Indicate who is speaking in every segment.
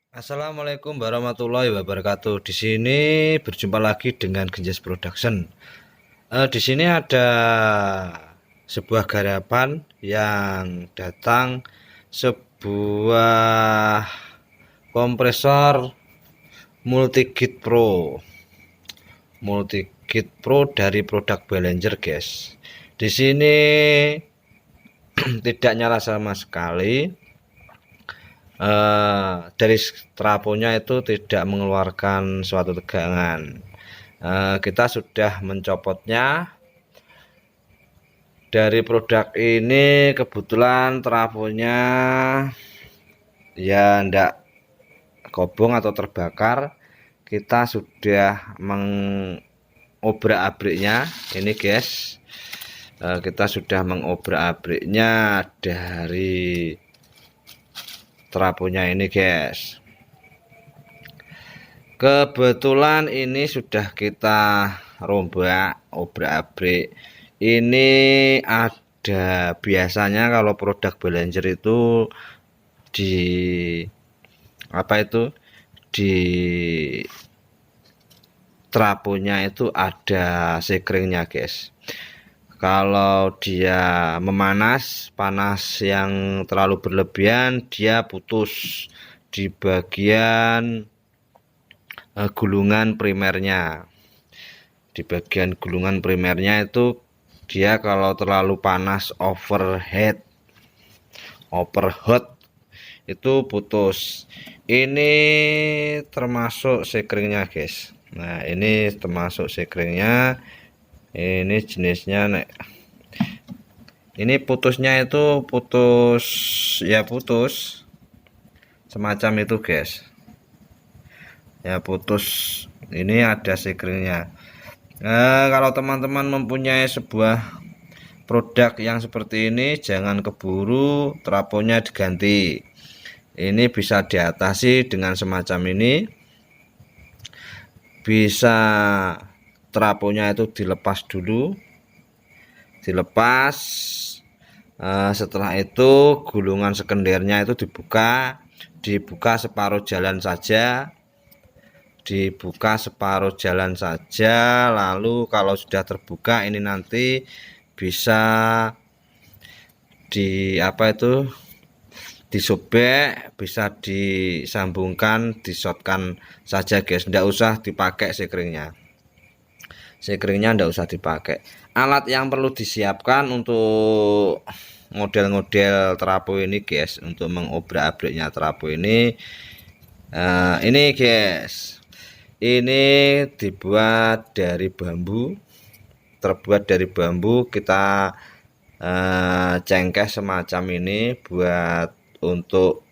Speaker 1: Assalamualaikum warahmatullahi wabarakatuh. Di sini berjumpa lagi dengan Genjes Production. Di sini ada sebuah garapan yang datang, sebuah kompresor Multigit Pro dari produk Ballenger, guys. Di sini tidak nyala sama sekali. Dari trafonya itu tidak mengeluarkan suatu tegangan. Kita sudah mencopotnya. Dari produk ini kebetulan trafonya ya ndak kobong atau terbakar. Kita sudah mengobrak-abriknya ini, guys. Kita sudah mengobrak-abriknya dari trafonya ini, guys. Kebetulan ini sudah kita rombak, obrak-abrik. Ini ada biasanya kalau produk Ballenger itu di di trafonya itu ada sekringnya, guys. Kalau dia panas yang terlalu berlebihan, dia putus di bagian gulungan primernya. Di bagian gulungan primernya itu dia kalau terlalu panas, overhot itu putus. Ini termasuk sekringnya, guys. Nah, ini termasuk sekringnya. Ini jenisnya ini putusnya itu putus semacam itu, guys. Ya, putus. Ini ada sekringnya. Kalau teman-teman mempunyai sebuah produk yang seperti ini, jangan keburu trafonya diganti. Ini bisa diatasi dengan semacam ini. Bisa trafonya itu dilepas dulu, setelah itu gulungan sekendernya itu dibuka separuh jalan saja, lalu kalau sudah terbuka ini nanti bisa disobek, bisa disambungkan, disotkan saja, guys. Ndak usah dipakai sekringnya ndak usah dipakai. Alat yang perlu disiapkan untuk model-model trafo ini, guys, untuk mengobrak-abriknya trafo ini, guys, ini terbuat dari bambu. Kita cengkeh semacam ini buat untuk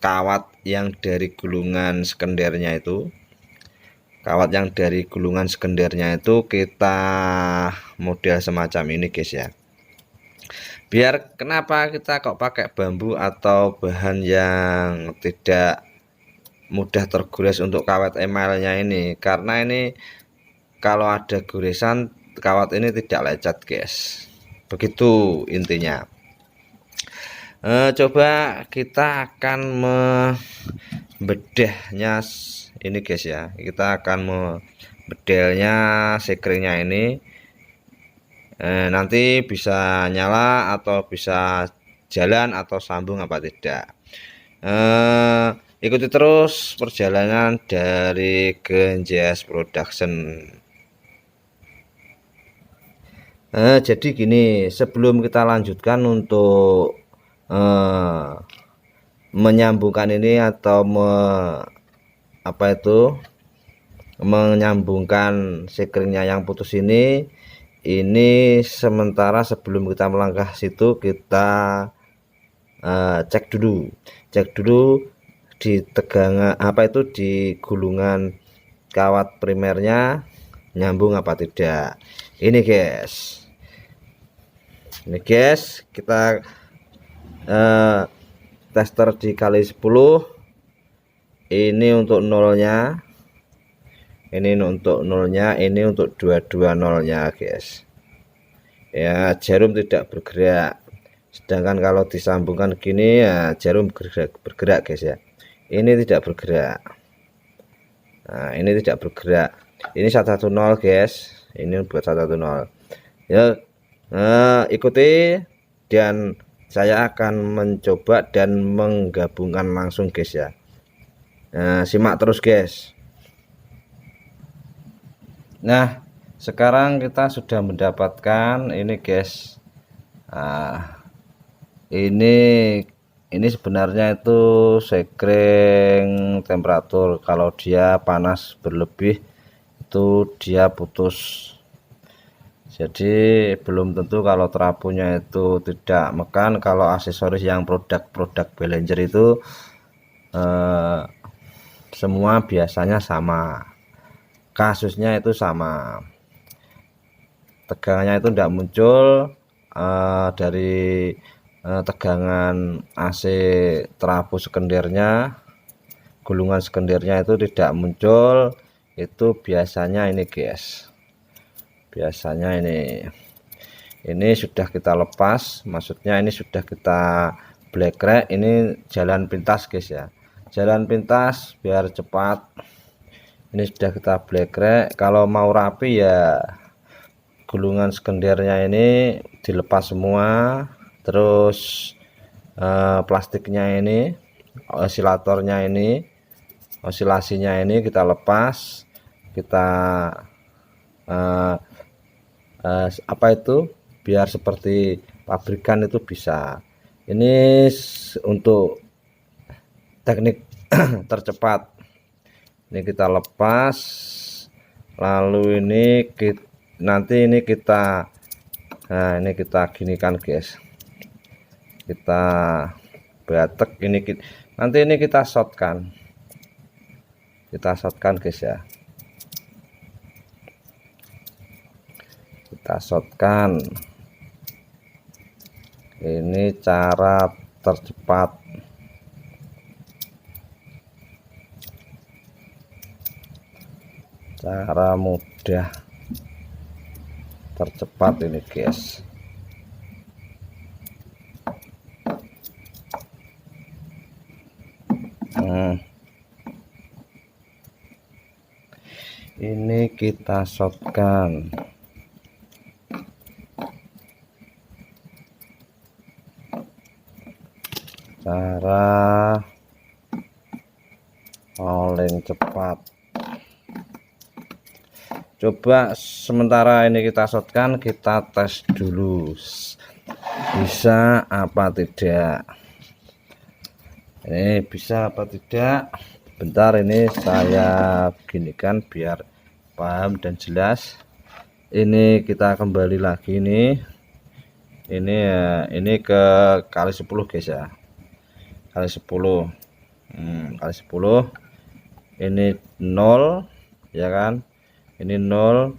Speaker 1: kawat yang dari gulungan sekendernya itu. Kita model semacam ini, guys, ya. Biar kenapa kita kok pakai bambu atau bahan yang tidak mudah tergores untuk kawat emalnya ini, karena ini kalau ada goresan kawat ini tidak lecet, guys. Begitu intinya. Coba kita akan membedahnya ini, guys, ya. Kita akan membedelnya sekringnya ini. Nanti bisa nyala atau bisa jalan atau sambung apa tidak. Ikuti terus perjalanan dari Genjes Production. Jadi gini, sebelum kita lanjutkan untuk menyambungkan ini atau menyambungkan sekringnya yang putus ini sementara sebelum kita melangkah situ, kita cek dulu di tegangan di gulungan kawat primernya nyambung apa tidak. Ini, guys, kita tester dikali 10. Ini untuk nolnya, ini untuk dua-dua nolnya, guys. Ya, jarum tidak bergerak. Sedangkan kalau disambungkan gini, ya jarum bergerak, guys, ya. ini tidak bergerak. Nah, ini tidak bergerak. Ini 110 guys. Ini buat 110 ya. Ikuti dan saya akan mencoba dan menggabungkan langsung guys ya. Simak terus guys. Nah, sekarang kita sudah mendapatkan ini guys. Ini sebenarnya itu sekring temperatur. Kalau dia panas berlebih itu dia putus. Jadi belum tentu kalau terapunya itu tidak mekan. Kalau aksesoris yang produk Behlinger itu semua biasanya sama, kasusnya itu sama, tegangannya itu tidak muncul dari tegangan AC terapu sekendernya, gulungan sekendernya itu tidak muncul. Itu biasanya ini guys, biasanya ini sudah kita lepas, maksudnya ini sudah kita black rack. Ini jalan pintas guys ya, jalan pintas biar cepat. Ini sudah kita black rack. Kalau mau rapi ya gulungan sekendernya ini dilepas semua, terus plastiknya ini, osilatornya ini, osilasinya ini kita lepas, kita apa itu biar seperti pabrikan itu bisa. Ini untuk teknik tercepat. Ini kita lepas, lalu nanti ini kita ini kita ginikan guys, kita batek ini nanti ini kita shotkan guys ya, kita shotkan. Ini cara tercepat, cara mudah tercepat ini guys. Ini kita shotkan. Cara paling cepat. Coba sementara ini kita shotkan, kita tes dulu bisa apa tidak. Ini bisa apa tidak, bentar ini saya beginikan biar paham dan jelas. Ini kita kembali lagi nih, ini ke kali 10 guys ya, kali 10 kali 10 ini 0 ya kan, ini 0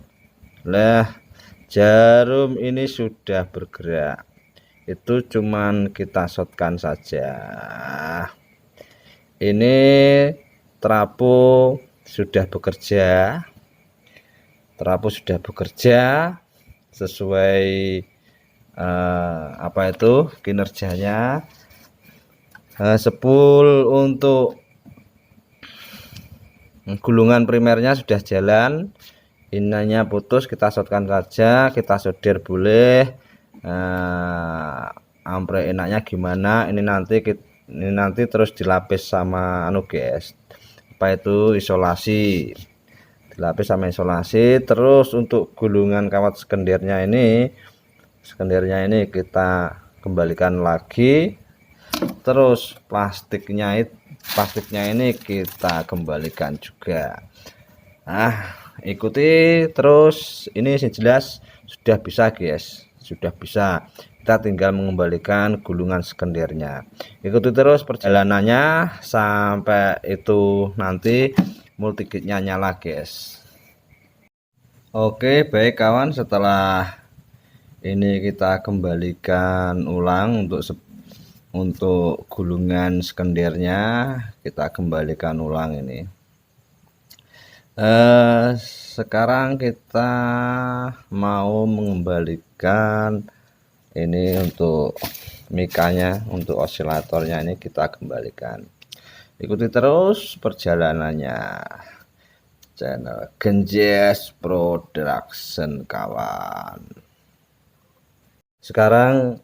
Speaker 1: lah. Jarum ini sudah bergerak, itu cuman kita shotkan saja. Ini terapu sudah bekerja, sesuai apa itu kinerjanya. Sepul untuk gulungan primernya sudah jalan, ininya putus, kita shotkan saja, kita solder boleh. Ampre enaknya gimana, ini nanti terus dilapis sama guys, apa itu isolasi, dilapis sama isolasi. Terus untuk gulungan kawat sekendernya ini kita kembalikan lagi, terus plastiknya ini kita kembalikan juga. Ikuti terus, ini jelas sudah bisa guys, sudah bisa. Kita tinggal mengembalikan gulungan sekendernya. Ikuti terus perjalanannya sampai itu nanti multigate-nya nyala guys. Oke baik kawan, setelah ini kita kembalikan ulang untuk gulungan sekendernya, kita kembalikan ulang ini. Sekarang kita mau mengembalikan ini untuk mikanya, untuk osilatornya ini kita kembalikan. ikuti terus perjalanannya channel Genjes Production kawan. Sekarang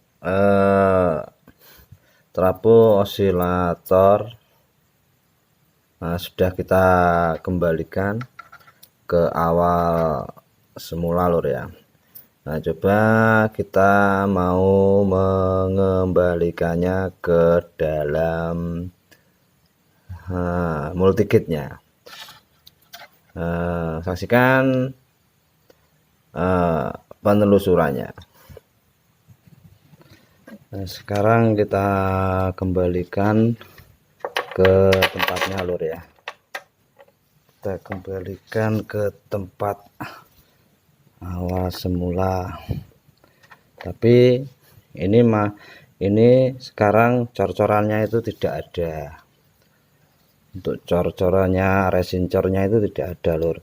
Speaker 1: trafo osilator sudah kita kembalikan ke awal semula lur ya. Nah coba kita mau mengembalikannya ke dalam multikitnya. Saksikan penelusurannya. Nah, sekarang kita kembalikan ke tempatnya lur ya. Kita kembalikan ke tempat awal semula, tapi ini sekarang cor-corannya itu tidak ada. Untuk cor-corannya, resincornya itu tidak ada lur.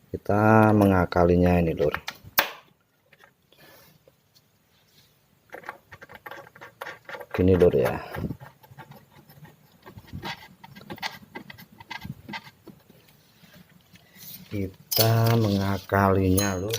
Speaker 1: Kita mengakalinya ini lur. Gini lur ya. Kita mengakalinya lur.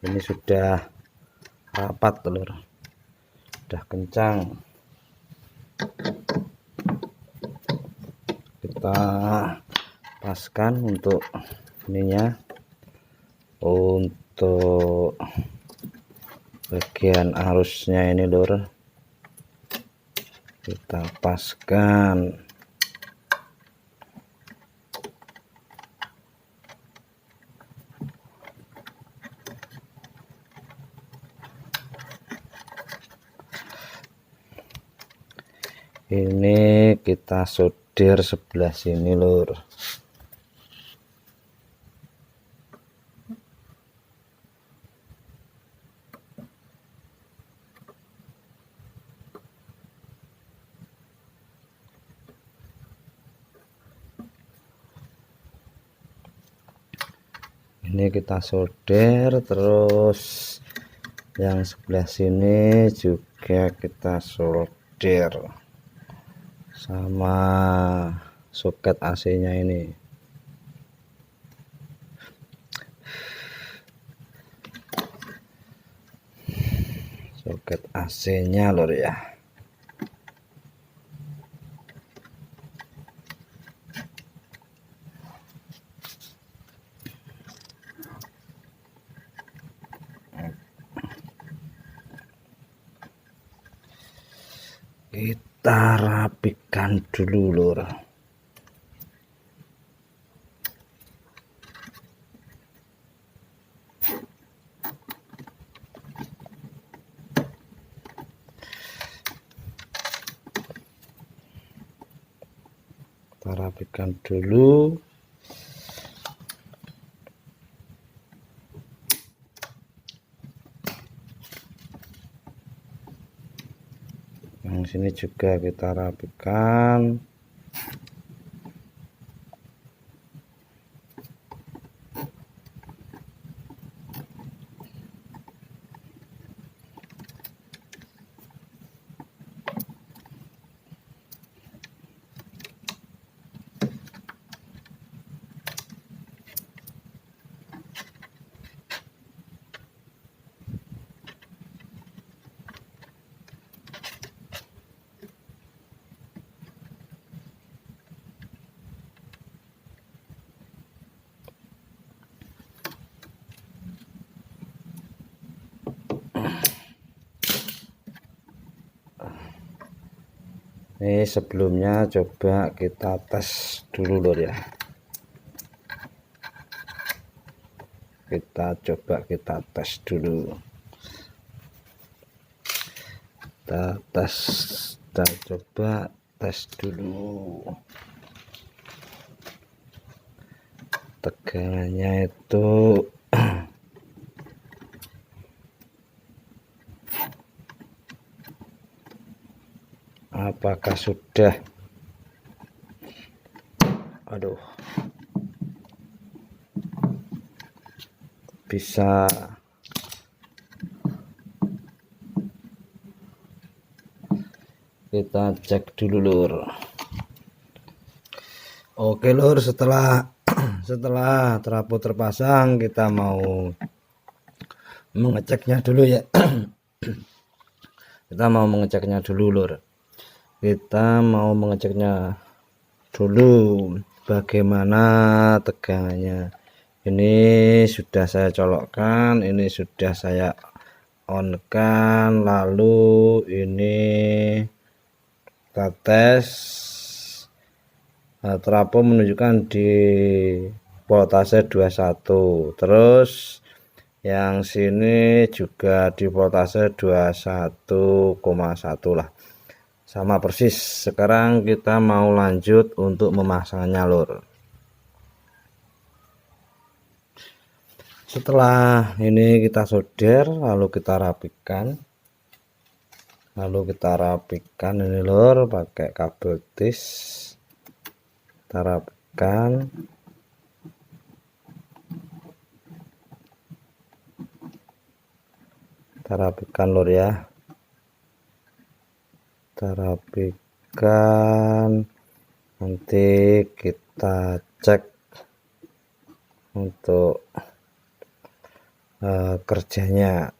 Speaker 1: Ini sudah rapat telur, sudah kencang. Kita paskan untuk ininya, untuk bagian arusnya ini lur, kita paskan. Ini kita solder sebelah sini lur. Ini kita solder, terus yang sebelah sini juga kita solder sama soket AC-nya ini. Soket AC-nya lur ya. Kita rapikan dulu lur. Kita rapikan dulu. Yang sini juga kita rapikan. Ini sebelumnya coba kita tes dulu lur ya. Kita tes dulu. Kita coba tes dulu. tegangannya itu apakah sudah bisa kita cek dulu lur. Oke lur, setelah trafo terpasang kita mau mengeceknya dulu ya. Kita mau mengeceknya dulu lur. Kita mau mengeceknya dulu bagaimana tegangannya. Ini sudah saya colokkan, ini sudah saya on kan, lalu ini kita tes. Nah, trafo menunjukkan di voltase 21, terus yang sini juga di voltase 21,1 lah, sama persis. Sekarang kita mau lanjut untuk memasangnya lur. Setelah ini kita solder, lalu kita rapikan ini lur pakai kabel tis. Kita rapikan lur ya. Kita rapikan, nanti kita cek untuk kerjanya.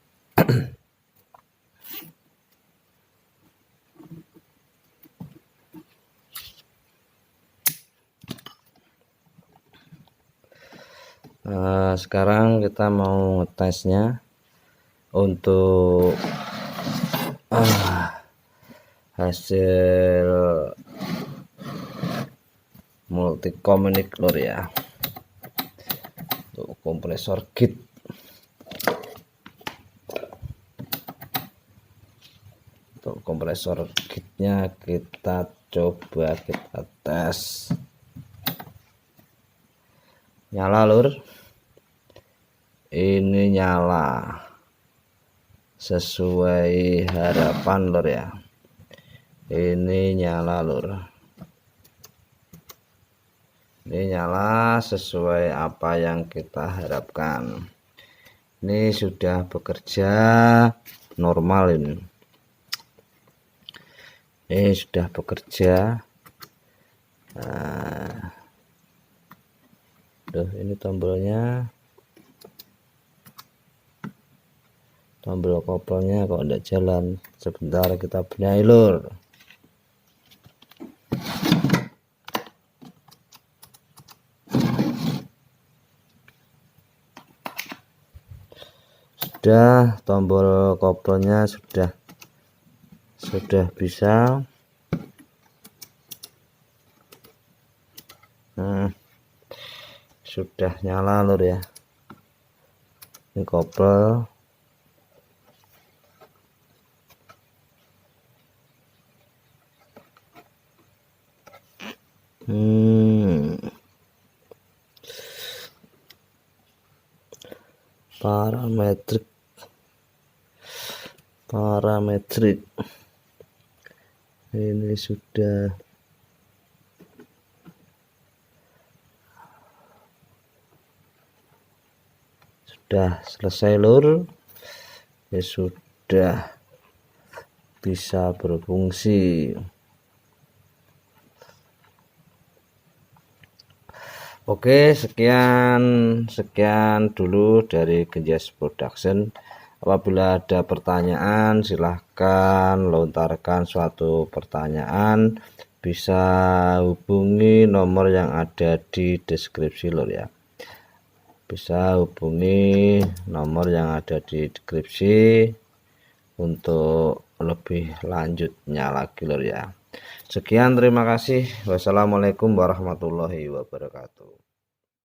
Speaker 1: Sekarang kita mau ngetesnya untuk hasil multicom ini lur ya, untuk kompresor kit. Untuk kompresor kitnya kita coba kita tes. Nyala lur, ini nyala sesuai harapan lur ya. Ini nyala lur, ini nyala sesuai apa yang kita harapkan. Ini sudah bekerja normal. Ini sudah bekerja. Nah, ini tombolnya, tombol koplingnya kok enggak jalan. Sebentar kita benahi lur. Sudah, tombol koplingnya sudah bisa. Sudah nyala lur ya. Ini kopel. Parametrik ini sudah selesai lur ya, sudah bisa berfungsi. Oke, sekian dulu dari Genjas Production. Apabila ada pertanyaan silahkan lontarkan suatu pertanyaan, bisa hubungi nomor yang ada di deskripsi lur ya. Bisa hubungi nomor yang ada di deskripsi untuk lebih lanjutnya lagi lur ya. Sekian, terima kasih. Wassalamualaikum warahmatullahi wabarakatuh.